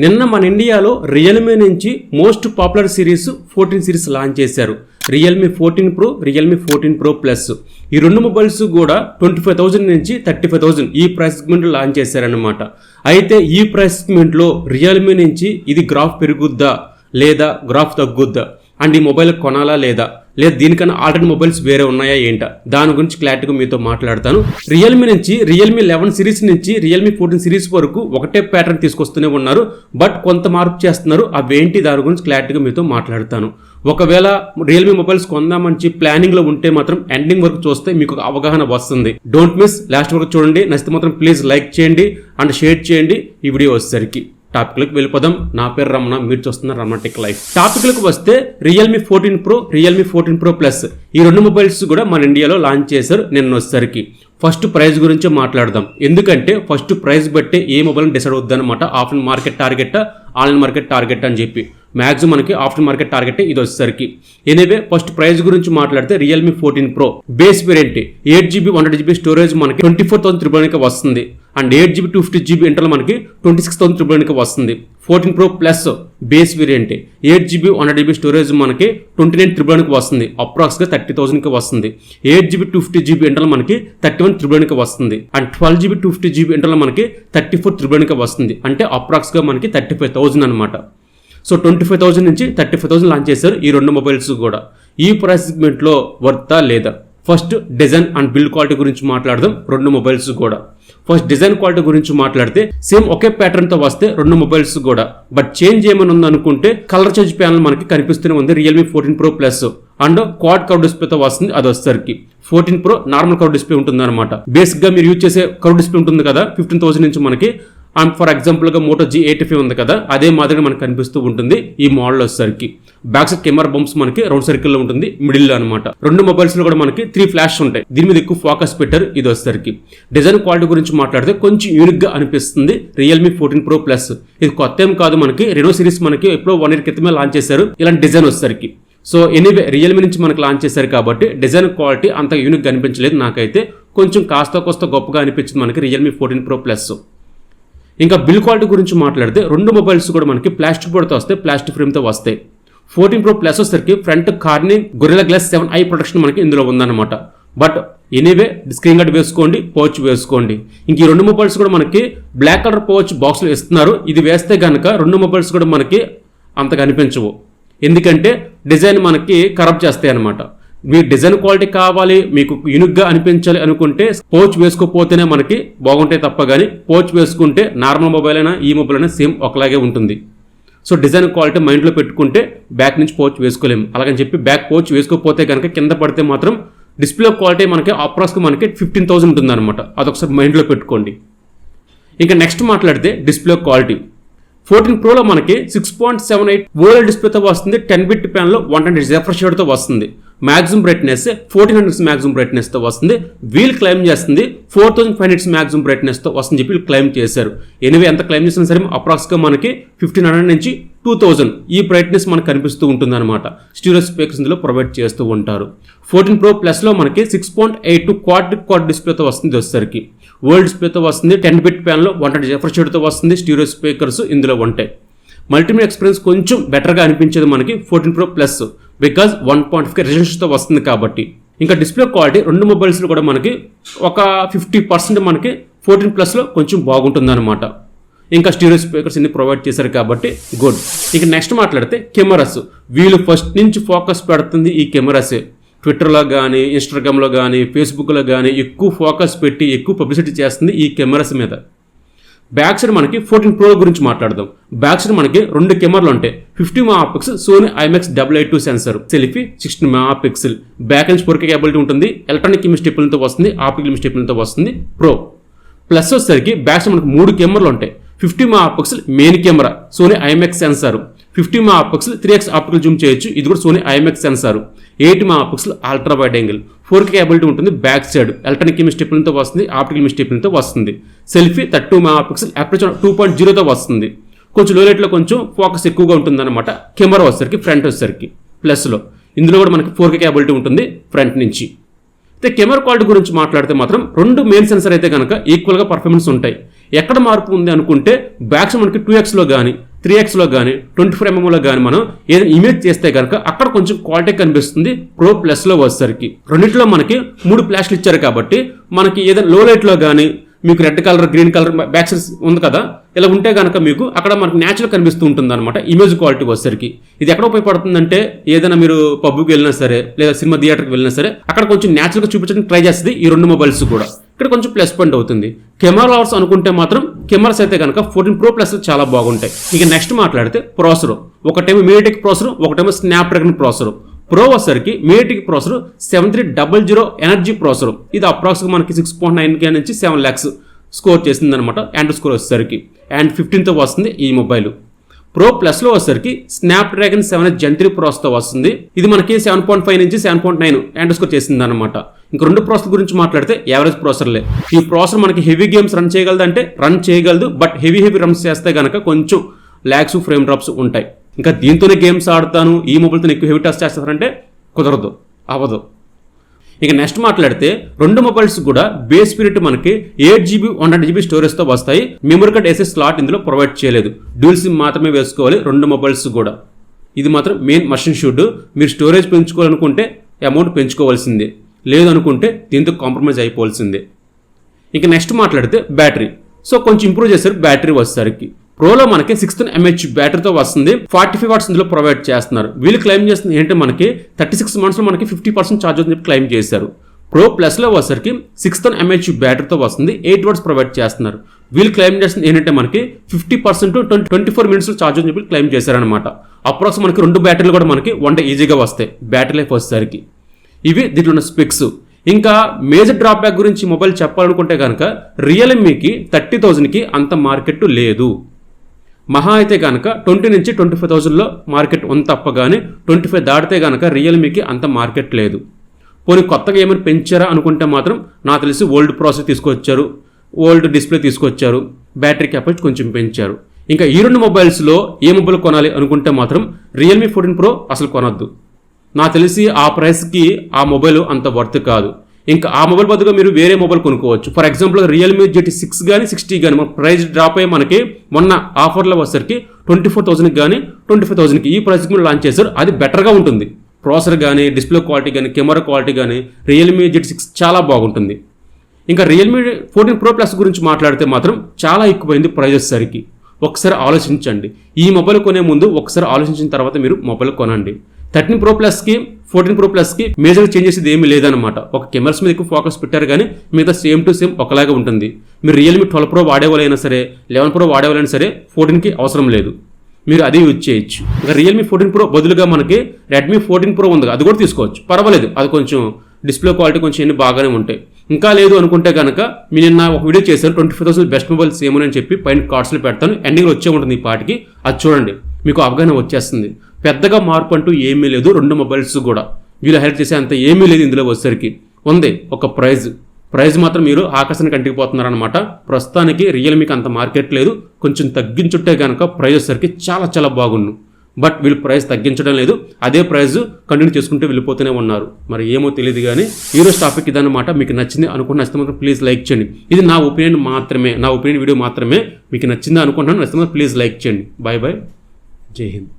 నిన్న మన ఇండియాలో రియల్మీ నుంచి most popular series 14 series launch చేశారు. Realme 14 pro, Realme 14 pro plus. ఈ రెండు మొబైల్స్ కూడా 25,000 నుంచి 35,000 ఈ ప్రైస్ సెగ్మెంట్లో లాంచ్ చేశారనమాట. అయితే ఈ ప్రైస్ సెగ్మెంట్లో రియల్మీ నుంచి ఇది గ్రాఫ్ పెరుగుద్దా లేదా గ్రాఫ్ తగ్గుద్దా, అండ్ ఈ మొబైల్ కొనాలా లేదా దీనికన్నా ఆల్రెడీ మొబైల్స్ వేరే ఉన్నాయా ఏంటా, దాని గురించి క్లారిటీగా మీతో మాట్లాడతాను. రియల్మీ నుంచి రియల్మీ 11 సిరీస్ నుంచి రియల్మీ 14 సిరీస్ వరకు ఒకటే ప్యాటర్న్ తీసుకొస్తూనే ఉన్నారు, బట్ కొంత మార్పు చేస్తున్నారు. అవేంటి దాని గురించి క్లారిటీగా మీతో మాట్లాడతాను. ఒకవేళ రియల్మీ మొబైల్స్ కొందామని ప్లానింగ్లో ఉంటే మాత్రం ఎండింగ్ వరకు చూస్తే మీకు ఒక అవగాహన వస్తుంది. డోంట్ మిస్, లాస్ట్ వరకు చూడండి. నచ్చితే మాత్రం ప్లీజ్ లైక్ చేయండి అండ్ షేర్ చేయండి. ఈ వీడియో వచ్చేసరికి టాపిక్లకు వెళ్ళిపోదాం. నా పేరు రమణ, మీరు చూస్తున్నారు రమణ టెక్ లైఫ్. టాపిక్లకు వస్తే Realme 14 pro, Realme 14 pro plus ఈ రెండు మొబైల్స్ కూడా మన ఇండియాలో లాంచ్ చేశారు నిన్న వచ్చేసరికి. ఫస్ట్ ప్రైస్ గురించి మాట్లాడదాం, ఎందుకంటే ఫస్ట్ ప్రైస్ బట్టే ఏ మొబైల్ డిసైడ్ అవుద్దనమాట. Offline market target, online market target అని చెప్పి మ్యాక్సిమం మనకి ఆఫ్లైన్ మార్కెట్ టార్గెట్ ఇది వచ్చేసరికి. ఎనీవే ఫస్ట్ ప్రైస్ గురించి మాట్లాడితే Realme 14 pro base variant 8GB 128GB storage మనకి 24,399 వస్తుంది. అండ్ 8GB 250GB ఇంటర్నల్ మనకి 26,399 వస్తుంది. 14 pro plus base variant 8GB 128GB storage మనకి 29,399 వస్తుంది. అప్రాక్స్గా 30,000 వస్తుంది. 8GB 250GB ఇంటర్నల్ మనకి 31,399 వస్తుంది. అండ్ 12GB 250GB ఇంటర్నల్ మనకి 34,399 వస్తుంది. అంటే అప్రాక్స్గా మనకి 35,000 అనమాట. సో 25,000 నుంచి 35,000 లాంచ్ చేశారు ఈ రెండు మొబైల్స్ కూడా. ఈ ప్రైస్ సెగ్మెంట్లో వర్తా లేదా? First design and build quality గురించి మాట్లాడదాం. రెండు మొబైల్స్ కూడా ఫస్ట్ డిజైన్ క్వాలిటీ గురించి మాట్లాడితే సేమ్ ఒకే ప్యాటర్న్ తో వస్తే రెండు మొబైల్స్ కూడా, బట్ చేంజ్ ఏమైనా ఉందనుకుంటే కలర్ చేంజ్ ప్యానల్ మనకి కనిపిస్తూనే ఉంది Realme 14 pro plus. And quad curve డిస్ప్లేతో వస్తుంది. అది వచ్చేసరికి 14 ప్రో నార్మల్ కర్వ్ డిస్ప్లే ఉంటుంది అనమాట. బేసిక్ గా మీరు యూజ్ చేసే కర్వ్ డిస్ప్లే ఉంటుంది కదా 15,000 నుంచి మనకి. అండ్ ఫర్ ఎగ్జాంపుల్ గా మోటో G85 ఉంది కదా, అదే మాదిరిగా మనకు కనిపిస్తూ ఉంటుంది ఈ మోడల్ వచ్చేసరికి. బ్యాక్ సైడ్ కెమెరా బంప్స్ మనకి రౌండ్ సర్కిల్ లో ఉంటుంది మిడిల్ లో అనమాట. రెండు మొబైల్స్ లో కూడా మనకి 3 ఫ్లాష్ ఉంటాయి. దీని మీద ఎక్కువ ఫోకస్ పెట్టారు ఇది వచ్చేసరికి. డిజైన్ క్వాలిటీ గురించి మాట్లాడితే కొంచెం యూనిక్ గా అనిపిస్తుంది రియల్మీ 14 ప్రో ప్లస్. ఇది కొత్త ఏం కాదు, మనకి రెనో సిరీస్ మనకి ఎప్పుడో 1 year క్రితమే లాంచ్ చేశారు ఇలాంటి డిజైన్ వచ్చేసరికి. సో ఎనీవే రియల్మీ నుంచి మనకు లాంచ్ చేశారు కాబట్టి డిజైన్ క్వాలిటీ అంత యూనిక్ గా అనిపించలేదు నాకైతే. కొంచెం కాస్త గొప్పగా అనిపించింది మనకి రియల్మీ 14 ప్రో ప్లస్. ఇంకా బిల్ క్వాలిటీ గురించి మాట్లాడితే రెండు మొబైల్స్ కూడా మనకి ప్లాస్టిక్ బోర్డ్తో వస్తాయి, ప్లాస్టిక్ ఫ్రేమ్తో వస్తాయి. 14 ప్రో ప్లస్ వచ్చేసరికి front Corning Gorilla Glass 7i protection మనకి ఇందులో ఉందన్నమాట. బట్ ఎనీవే స్క్రీన్ గార్డ్ వేసుకోండి, పౌచ్ వేసుకోండి. ఇంక ఈ రెండు మొబైల్స్ కూడా మనకి బ్లాక్ కలర్ పౌచ్ బాక్స్లో ఇస్తున్నారు. ఇది వేస్తే కనుక రెండు మొబైల్స్ కూడా మనకి అంతగా అనిపించవు, ఎందుకంటే డిజైన్ మనకి ఖరాబ్ చేస్తాయి అనమాట. మీ డిజైన్ క్వాలిటీ కావాలి, మీకు యూనిక్గా అనిపించాలి అనుకుంటే పౌచ్ వేసుకోపోతేనే మనకి బాగుంటాయి తప్ప కానీ పౌచ్ వేసుకుంటే నార్మల్ మొబైల్ అయినా ఈ మొబైల్ అయినా సేమ్ ఒకలాగే ఉంటుంది. సో డిజైన్ క్వాలిటీ మైండ్లో పెట్టుకుంటే బ్యాక్ నుంచి పౌచ్ వేసుకోలేము. అలాగని చెప్పి బ్యాక్ పౌచ్ వేసుకోకపోతే కనుక కింద పడితే మాత్రం డిస్ప్లే క్వాలిటీ మనకి అప్రాక్స్గా మనకి 15,000 ఉంటుంది అనమాట. అదొకసారి మైండ్లో పెట్టుకోండి. ఇంకా నెక్స్ట్ మాట్లాడితే డిస్ప్లే క్వాలిటీ 14 ప్రోలో మనకి 6.78 ఓఎల్ డిస్ప్లేతో వస్తుంది. 10-bit ప్యానల్లో 120 రిఫ్రెష్ రేట్తో వస్తుంది. మ్యాక్సిమం బ్రైట్నెస్ 1400 మ్యాక్సిమం బ్రైట్నెస్తో వస్తుంది. వీల్ క్లైమ్ చేస్తుంది 4500 మ్యాక్సిమం బ్రైట్నెస్తో వస్తుంది చెప్పి క్లైమ్ చేశారు. ఎనివే ఎంత క్లైమ్ చేసినా సరే అప్రాక్స్గా మనకి 1500 నుంచి 2000 ఈ బ్రైట్నెస్ మనకు కనిపిస్తూ ఉంటుంది అనమాట. స్టీరియో స్పీకర్స్ ఇందులో ప్రొవైడ్ చేస్తూ ఉంటారు. 14 ప్రో ప్లస్లో మనకి 6.82 క్వాడ్ డిస్ప్లేతో వస్తుంది వచ్చేసరికి. వరల్డ్ డిస్ప్లేతో వస్తుంది. 10-bit ప్యానల్లో 120 రిఫ్రెష్ రేట్తో వస్తుంది. స్టీరియో స్పీకర్స్ ఇందులో ఉంటాయి. మల్టీమీడియా ఎక్స్పీరియన్స్ కొంచెం బెటర్గా అనిపించేది మనకి 14 ప్రో ప్లస్, బికాజ్ 1.5K రెజల్యూషన్తో వస్తుంది కాబట్టి. ఇంకా డిస్ప్లే క్వాలిటీ రెండు మొబైల్స్లో కూడా మనకి ఒక 50% మనకి 14 ప్లస్లో కొంచెం బాగుంటుంది అనమాట. ఇంకా స్టీరియో స్పీకర్స్ ఇన్ని ప్రొవైడ్ చేశారు కాబట్టి గుడ్. ఇక నెక్స్ట్ మాట్లాడితే కెమెరాస్. వీళ్ళు ఫస్ట్ నుంచి ఫోకస్ పెడుతుంది ఈ కెమెరాసే. ట్విట్టర్లో కానీ, ఇన్స్టాగ్రామ్లో కానీ, ఫేస్బుక్లో కానీ ఎక్కువ ఫోకస్ పెట్టి ఎక్కువ పబ్లిసిటీ చేస్తుంది ఈ కెమెరాస్ మీద. బ్యాక్ సైడ్ మనకి 14 ప్రో గురించి మాట్లాడదాం. బ్యాక్ సైడ్ మనకి రెండు కెమెరాలు ఉంటాయి. 50 MP Sony IMX 882 sensor, selfie 16 MP. Back నుంచి 4K కేబిలిటీ ఉంటుంది. ఎలక్ట్రానిక్ ఇమేజ్ స్టెప్లతో వస్తుంది, ఆప్టికల్ ఇమేజ్ స్టెప్లతో వస్తుంది. ప్రో ప్లస్ వచ్చేసరికి బ్యాక్ సైడ్ మనకి 3 కెమెరాలు ఉంటాయి. 50 MP main camera, Sony IMX sensor. 50 MP 3x optical zoom చేయొచ్చు, ఇది కూడా Sony IMX sensor. 8 MP ultra wide angle, 4K capability ఉంటుంది. బ్యాక్ సైడ్ ఎలక్ట్రానిక్ ఇమేజ్ స్టెప్లతో వస్తుంది, ఆప్టికల్ ఇమేజ్ స్టెప్లతో వస్తుంది. సెల్ఫీ 32 MP, అపర్చర్ 2.0తో వస్తుంది. కొంచెం లో లైట్లో కొంచెం ఫోకస్ ఎక్కువగా ఉంటుంది అనమాట. కెమెరా వచ్చేసరికి ఫ్రంట్ వచ్చేసరికి ప్లస్లో ఇందులో కూడా మనకి 4K కేబిలిటీ ఉంటుంది ఫ్రంట్ నుంచి. అయితే కెమెరా క్వాలిటీ గురించి మాట్లాడితే మాత్రం రెండు మెయిన్ సెన్సర్ అయితే కనుక ఈక్వల్గా పర్ఫార్మెన్స్ ఉంటాయి. ఎక్కడ మార్పు ఉంది అనుకుంటే బ్యాక్స్ మనకి 2xలో కానీ 3xలో కానీ 24mm కానీ మనం ఏదైనా ఇమేజ్ చేస్తే కనుక అక్కడ కొంచెం క్వాలిటీ కనిపిస్తుంది ప్రో ప్లస్లో వచ్చేసరికి. రెండింటిలో మనకి 3 ఫ్లాష్లు ఇచ్చారు కాబట్టి మనకి ఏదైనా లో లైట్లో కానీ మీకు red colour green colour back side ఉంది కదా, ఇలా ఉంటే కనుక మీకు అక్కడ మనకు న్యాచురల్ కనిపిస్తూ ఉంటుంది అనమాట ఇమేజ్ క్వాలిటీ వచ్చేసరికి. ఇది ఎక్కడ ఉపయోగపడుతుందంటే ఏదైనా మీరు పబ్కి వెళ్ళినా సరే లేదా సినిమా థియేటర్కి వెళ్ళినా సరే అక్కడ కొంచెం న్యాచురల్గా చూపించడానికి ట్రై చేస్తుంది ఈ 2 మొబైల్స్ కూడా. ఇక్కడ కొంచెం ప్లస్ పాయింట్ అవుతుంది. కెమెరా లవర్స్ అనుకుంటే మాత్రం కెమెరాస్ అయితే కనుక 14 Pro Plus చాలా బాగుంటాయి. ఇక నెక్స్ట్ మాట్లాడితే ప్రాసెసర్, ఒకటేమో మీడియాటెక్ ప్రాసెసర్, ఒకటేమో స్నాప్డ్రాగన్ ప్రాసెసర్. ప్రో వచ్చేసరికి మీడియాటెక్ ప్రాసెసర్ 7300 ఎనర్జీ ప్రాసెసర్. ఇది అప్రాక్సిమేట్ మనకి 6.9K నుంచి 7 lakhs స్కోర్ చేసింది అనమాట ఆండ్రాయిడ్ స్కోర్ వచ్చేసరికి. అండ్ 15తో వస్తుంది ఈ మొబైల్. ప్రో ప్లస్లో వచ్చేసరికి స్నాప్డ్రాగన్ 7 Gen 3 ప్రాసెసర్తో వస్తుంది. ఇది మనకి 7.5 నుంచి 7.9 ఆండ్రాయిడ్ స్కోర్ చేసింది అనమాట. ఇంక 2 ప్రాసెసర్ గురించి మాట్లాడితే యావరేజ్ ప్రాసెసర్లే. ఈ ప్రాసెసర్ మనకి హెవీ గేమ్స్ రన్ చేయగలదు అంటే రన్ చేయగలదు, బట్ హెవీ రన్స్ చేస్తే కనుక కొంచెం ల్యాగ్స్ ఫ్రేమ్ డ్రాప్స్ ఉంటాయి. ఇంకా దీంతోనే గేమ్స్ ఆడతాను ఈ మొబైల్తో ఎక్కువ హెవీ టచ్ చేస్తారంటే కుదరదు, అవ్వదు. ఇక నెక్స్ట్ మాట్లాడితే 2 మొబైల్స్ కూడా బేస్ పీరియడ్ మనకి 8GB 100GB స్టోరేజ్తో వస్తాయి. మెమరీ కార్డ్ వేసే స్లాట్ ఇందులో ప్రొవైడ్ చేయలేదు. డ్యూల్ సిమ్ మాత్రమే వేసుకోవాలి 2 మొబైల్స్ కూడా. ఇది మాత్రం మెయిన్ మస్ట్ షుడ్. మీరు స్టోరేజ్ పెంచుకోవాలనుకుంటే అమౌంట్ పెంచుకోవాల్సిందే, లేదనుకుంటే దీంతో కాంప్రమైజ్ అయిపోవాల్సిందే. ఇక నెక్స్ట్ మాట్లాడితే బ్యాటరీ. సో కొంచెం ఇంప్రూవ్ చేశారు బ్యాటరీ వచ్చేసరికి. ప్రోలో మనకి 16 mAh బ్యాటరీతో వస్తుంది. 45 watts ఇందులో ప్రొవైడ్ చేస్తున్నారు. వీళ్ళు క్లెయిమ్ చేస్తుంది ఏంటంటే మనకి 36 monthsలో మనకి 50% ఛార్జ్ అవుతుందని చెప్పి క్లెయిమ్ చేశారు. ప్రో ప్లస్లో వచ్చేసరికి 16 mAh బ్యాటరీతో వస్తుంది. 8 watts ప్రొవైడ్ చేస్తున్నారు. వీళ్ళు క్లెయిమ్ చేస్తుంది ఏంటంటే మనకి 50% 24 minutes ఛార్జ్ అని చెప్పి క్లెయిమ్ చేశారనమాట. అప్రాక్స్ మనకి 2 బ్యాటరీలు కూడా మనకి 1 day ఈజీగా వస్తాయి బ్యాటరీ లైఫ్ వచ్చేసరికి. ఇవి దీంట్లో ఉన్న స్పెక్స్. ఇంకా మేజర్ డ్రాబ్యాక్ గురించి మొబైల్ చెప్పాలనుకుంటే కనుక రియల్మీకి 30,000కి అంత మార్కెట్ లేదు. మహా అయితే కనుక 20 నుంచి 25,000లో మార్కెట్ ఉంది తప్ప కానీ 25 దాటితే కనుక రియల్మీకి అంత మార్కెట్ లేదు. పోనీ కొత్తగా ఏమైనా పెంచారా అనుకుంటే మాత్రం నాకు తెలిసి ఓల్డ్ ప్రాసెసర్ తీసుకొచ్చారు, ఓల్డ్ డిస్ప్లే తీసుకొచ్చారు, బ్యాటరీ కెపాసిటీ కొంచెం పెంచారు. ఇంకా ఈ 2 మొబైల్స్లో ఏ మొబైల్ కొనాలి అనుకుంటే మాత్రం రియల్మీ 14 Pro అసలు కొనొద్దు. నాకు తెలిసి ఆ ప్రైస్కి ఆ మొబైల్ అంత వర్త్ కాదు. ఇంకా ఆ మొబైల్ బదులుగా మీరు వేరే మొబైల్ కొనుక్కోవచ్చు. ఫర్ ఎగ్జాంపుల్ రియల్మీ GT6 కానీ 60 కానీ మన ప్రైస్ డ్రాప్ అయ్యి మనకి మొన్న ఆఫర్లో వచ్చేసరికి 24,000 కానీ 25,000కి ఈ ప్రైస్కి మీరు లాంచ్ చేశారు. అది బెటర్గా ఉంటుంది. ప్రాసెసర్ కానీ డిస్ప్లే క్వాలిటీ కానీ కెమెరా క్వాలిటీ కానీ రియల్మీ GT6 చాలా బాగుంటుంది. ఇంకా రియల్మీ 14 Pro Plus గురించి మాట్లాడితే మాత్రం చాలా ఎక్కువైంది ప్రైస్ వచ్చేసరికి. ఒకసారి ఆలోచించండి. ఈ మొబైల్ కొనే ముందు ఒకసారి ఆలోచించిన తర్వాత మీరు మొబైల్ కొనండి. 13 Pro Plusకి 14 Pro Plusకి మేజర్ చేంజెస్ ఇది ఏమీ లేదనమాట. ఒక కెమెరాస్ మీద ఎక్కువ ఫోకస్ పెట్టారు కానీ మిగతా సేమ్ టు సేమ్ ఒకలాగే ఉంటుంది. మీరు రియల్మీ 12 Pro వాడేవాళ్ళైనా సరే 11 Pro వాడేవాళ్ళైనా సరే 14కి అవసరం లేదు, మీరు అదే యూజ్ చేయొచ్చు. ఇంకా రియల్మీ 14 Pro బదులుగా మనకి రెడ్మీ 14 Pro ఉంది, అది కూడా తీసుకోవచ్చు, పర్వాలేదు. అది కొంచెం డిస్ప్లే క్వాలిటీ కొంచెం ఎన్ని బాగానే ఉంటాయి. ఇంకా లేదు అనుకుంటే కనుక మీరు నిన్న ఒక వీడియో చేశారు 25,000 బెస్ట్ మొబైల్స్ ఏమని చెప్పి పైన కార్డ్స్లో పెడతాను, ఎండింగ్లో వచ్చే ఉంటుంది ఈ పాటికి. అది చూడండి, మీకు అవగాహన వచ్చేస్తుంది. పెద్దగా మార్పు అంటూ ఏమీ లేదు 2 మొబైల్స్ కూడా. వీళ్ళు హైలైట్ చేసే అంత ఏమీ లేదు ఇందులో వచ్చేసరికి. ఉంది ఒక ప్రైజ్ మాత్రం మీరు ఆకర్షణకి అంటికిపోతున్నారనమాట. ప్రస్తుతానికి రియల్మీకి అంత మార్కెట్ లేదు. కొంచెం తగ్గించుంటే కనుక ప్రైజ్ వచ్చేసరికి చాలా చాలా బాగుండు. బట్ వీళ్ళు ప్రైస్ తగ్గించడం లేదు, అదే ప్రైస్ కంటిన్యూ చేసుకుంటూ వెళ్ళిపోతూనే ఉన్నారు. మరి ఏమో తెలియదు కానీ ఈరోజు టాపిక్ ఇదన్నమాట. మీకు నచ్చింది అనుకున్న నచ్చితే మాత్రం ప్లీజ్ లైక్ చేయండి. ఇది నా ఒపీనియన్ మాత్రమే, నా ఒపీనియన్ వీడియో మాత్రమే. మీకు నచ్చింది అనుకుంటున్నాను, నచ్చితే ప్లీజ్ లైక్ చేయండి. బాయ్ బాయ్, జై హింద్.